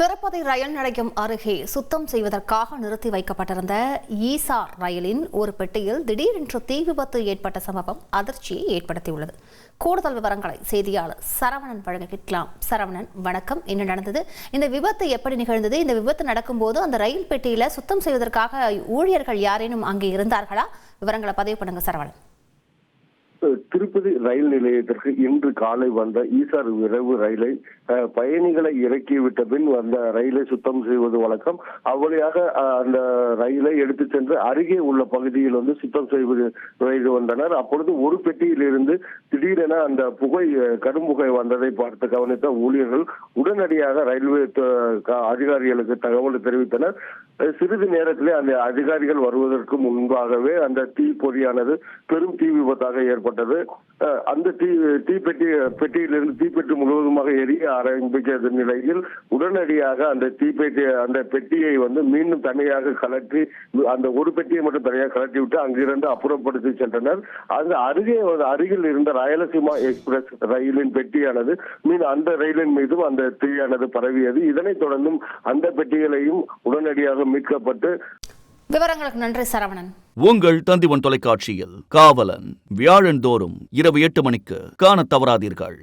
திருப்பதி ரயில் நிலையம் அருகே சுத்தம் செய்வதற்காக நிறுத்தி வைக்கப்பட்டிருந்த ஈசார் ரயிலின் ஒரு பெட்டியில் திடீரென்று தீ விபத்து ஏற்பட்ட சம்பவம் அதிர்ச்சியை ஏற்படுத்தியுள்ளது. கூடுதல் விவரங்களை செய்தியாளர் சரவணன் வழங்க கேட்கலாம். சரவணன், வணக்கம். என்ன நடந்தது? இந்த விபத்து எப்படி நிகழ்ந்தது? இந்த விபத்து நடக்கும்போது அந்த ரயில் பெட்டியில சுத்தம் செய்வதற்காக ஊழியர்கள் யாரேனும் அங்கே இருந்தார்களா? விவரங்களை பதிவு பண்ணுங்க சரவணன். திருப்பதி ரயில் நிலையத்திற்கு இன்று காலை வந்த ஈசார் விரைவு ரயிலை பயணிகளை இறக்கிவிட்ட பின் அந்த ரயிலை சுத்தம் செய்வது வழக்கம். அவ்வழியாக அந்த ரயிலை எடுத்து சென்று அருகே உள்ள பகுதியில் சுத்தம் செய்து வந்தனர். அப்பொழுது ஒரு பெட்டியில் இருந்து திடீரென அந்த கடும் புகை வந்ததை பார்த்து கவனித்த ஊழியர்கள் உடனடியாக ரயில்வே அதிகாரிகளுக்கு தகவல் தெரிவித்தனர். சிறிது நேரத்திலே அந்த அதிகாரிகள் வருவதற்கு முன்பாகவே அந்த தீ பொறியானது பெரும் தீ விபத்தாக ஏற்பட்டது. அந்த பெட்டியிலிருந்து தீப்பெட்டி முழுவதுமாக எரிய ஆரம்பிக்க நிலையில் உடனடியாக அந்த பெட்டியை மீண்டும் தனியாக கலற்றி அந்த ஒரு பெட்டியை மட்டும் தனியாக கலட்டி விட்டு அங்கிருந்து அப்புறப்படுத்தி சென்றனர். அந்த அருகில் இருந்த ராயலசீமா எக்ஸ்பிரஸ் ரயிலின் பெட்டியானது அந்த ரயிலின் மீதும் அந்த தீயானது பரவியது. இதனைத் தொடர்ந்தும் அந்த பெட்டிகளையும் உடனடியாக மீட்கப்பட்டு. விவரங்களுக்கு நன்றி சரவணன். உங்கள் தந்திவன் தொலைக்காட்சியில் காவலன் வியாழந்தோறும் இரவு 8 மணிக்கு காணத் தவறாதீர்கள்.